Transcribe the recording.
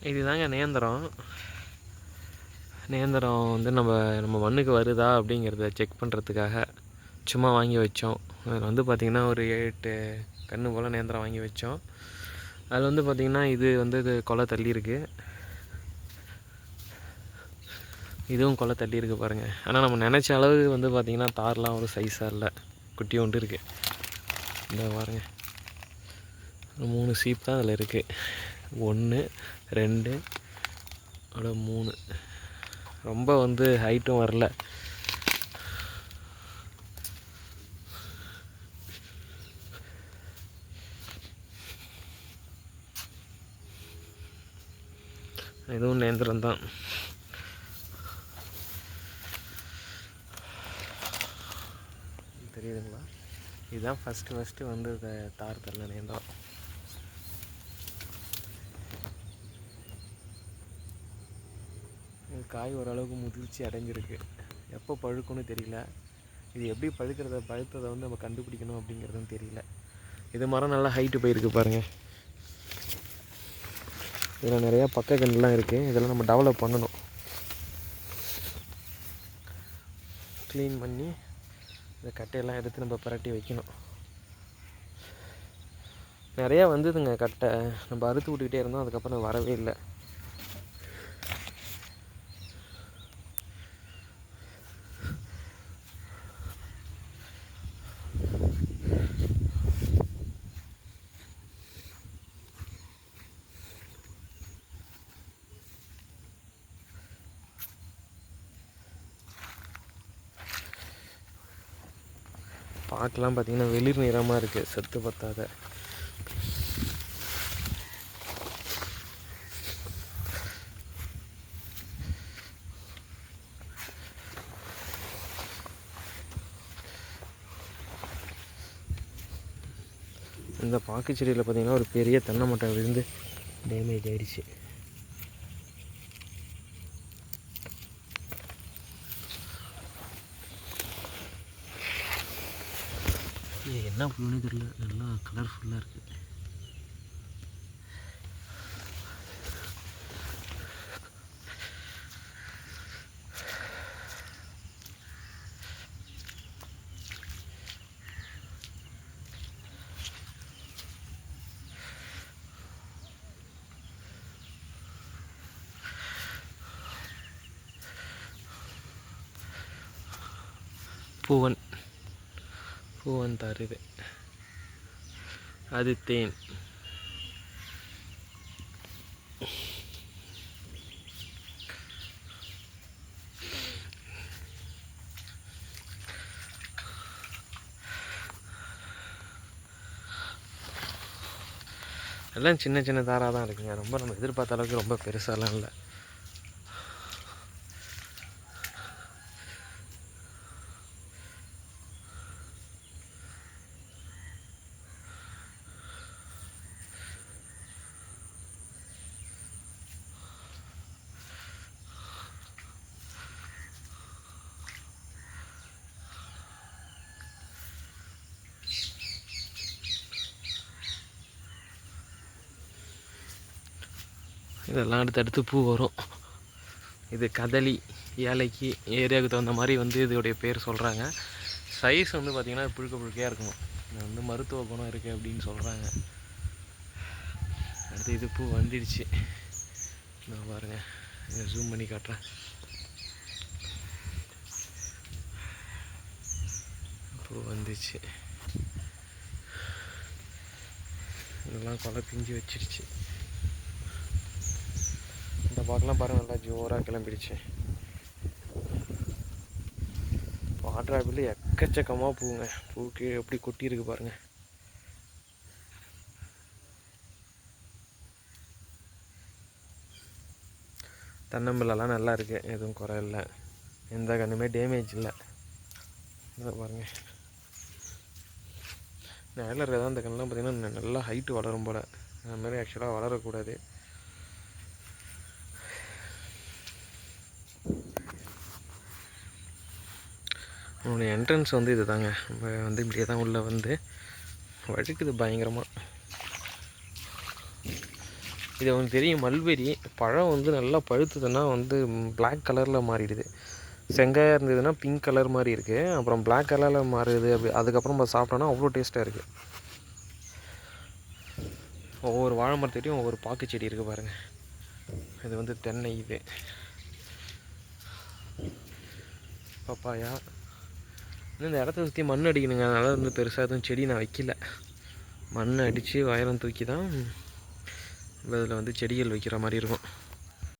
இதுதாங்க நேந்திரம். நேந்திரம் வந்து நம்ம மண்ணுக்கு வருதா அப்படிங்கிறத செக் பண்ணுறதுக்காக சும்மா வாங்கி வச்சோம். அதில் வந்து பார்த்திங்கன்னா ஒரு 7-8 கன்று போல் நேந்திரம் வாங்கி வச்சோம். அதில் வந்து பார்த்திங்கன்னா இது கொலை தள்ளியிருக்கு, இதுவும் கொலை தள்ளியிருக்கு பாருங்கள். ஆனால் நம்ம நினச்ச அளவு வந்து பார்த்திங்கன்னா தார்லாம் ஒரு சைஸாக இல்லை, குட்டி ஒன்று இருக்குது. இந்த பாருங்கள், 3 சீப் தான் அதில் இருக்குது. 1 2 3. ரொம்ப வந்து ஹைட்டும் வரல. இதுவும் நேந்திரம் தான். தெரியுதுங்களா? இதுதான் ஃபஸ்ட்டு வந்து தார் தரல நேந்திரம். காய் ஓரளவுக்கு முதிர்ச்சி அடைஞ்சிருக்கு. எப்போ பழுக்குன்னு தெரியல. இது எப்படி பழுத்ததை வந்து நம்ம கண்டுபிடிக்கணும் அப்படிங்கிறதும் தெரியல. இது மரம் நல்லா ஹைட்டு போயிருக்கு பாருங்கள். இதில் நிறையா பக்க கன்றுலாம் இருக்குது. இதெல்லாம் நம்ம டெவலப் பண்ணணும். க்ளீன் பண்ணி இந்த கட்டையெல்லாம் எடுத்து நம்ம பரட்டி வைக்கணும். நிறையா வந்ததுங்க கட்டை. நம்ம அறுத்து விட்டுக்கிட்டே இருந்தோம், அதுக்கப்புறம் வரவே இல்லை. பார்க்கலாம் பார்த்திங்கன்னா வெளிர் நிறமாக இருக்குது, சத்து பத்தாத. இந்த பாக்கு செடியில் பார்த்திங்கன்னா ஒரு பெரிய தென்னை மட்டை விழுந்து டேமேஜ் ஆகிடுச்சு. என்ன புல்லுன்னு தெரியல, நல்லா கலர்ஃபுல்லாக இருக்குது. பூவன் தார் இது. அது தேன். எல்லாம் சின்ன சின்ன தாராக தான் இருக்குங்க. ரொம்ப நம்ம எதிர்பார்த்த அளவுக்கு ரொம்ப பெருசாலாம் இல்லை. இதெல்லாம் அடுத்தடுத்து பூ வரும். இது கதலி, ஏலைக்கு, ஏரியாவுக்கு தகுந்த மாதிரி வந்து இதோடைய பேர் சொல்கிறாங்க. சைஸ் வந்து பார்த்திங்கன்னா புழுக்கையாக இருக்கும். இது வந்து மருத்துவ குணம் இருக்குது அப்படின்னு சொல்கிறாங்க. அடுத்து இது பூ வந்துடுச்சு. நான் பாருங்கள், இதை ஜூம் பண்ணி காட்டுறேன். பூ வந்துச்சு. இதெல்லாம் கொலை பிஞ்சு வச்சிருச்சு. இந்த பார்க்கலாம் பாருங்கள், நல்லா ஜோராக கிளம்பிடுச்சு. வாட்டர் ஆப்பிள் எக்கச்சக்கமாக பூங்க. பூக்கு எப்படி கொட்டி இருக்கு பாருங்கள். தென்னம்பிள்ளெல்லாம் நல்லா இருக்குது, எதுவும் குறை இல்லை. எந்த கண்ணுமே டேமேஜ் இல்லை. இதை பாருங்கள், நேரில் இருக்கிறதா இந்த கண்ணெலாம் பார்த்திங்கன்னா நல்லா ஹைட்டு வளரும் போல். அது மாதிரி ஆக்சுவலாக வளரக்கூடாது. உன்னுடைய என்ட்ரன்ஸ் வந்து இது தாங்க. நம்ம வந்து இப்படியே தான் உள்ளே வந்து வழுக்குது பயங்கரமாக. இது உங்களுக்கு தெரியும், மல்பெரி பழம் வந்து நல்லா பழுத்துதுன்னா வந்து பிளாக் கலரில் மாறிடுது. செங்காயாக இருந்ததுன்னா பிங்க் கலர் மாதிரி இருக்குது, அப்புறம் பிளாக் கலரில் மாறுது. அப்படி அதுக்கப்புறம் நம்ம சாப்பிட்டோன்னா அவ்வளோ டேஸ்ட்டாக இருக்குது. ஒவ்வொரு வாழை மரத்துக்கிட்டையும் ஒவ்வொரு பாக்கு செடி இருக்குது பாருங்கள். இது வந்து தென்னை, இது பப்பாயா. இன்னும் இந்த இடத்த சுற்றி மண் அடிக்கணுங்க, அதனால் வந்து பெருசாக எதுவும் செடி நான் வைக்கல. மண் அடித்து வயரம் தூக்கி தான் இதில் வந்து செடிகள் வைக்கிற மாதிரி இருக்கும்.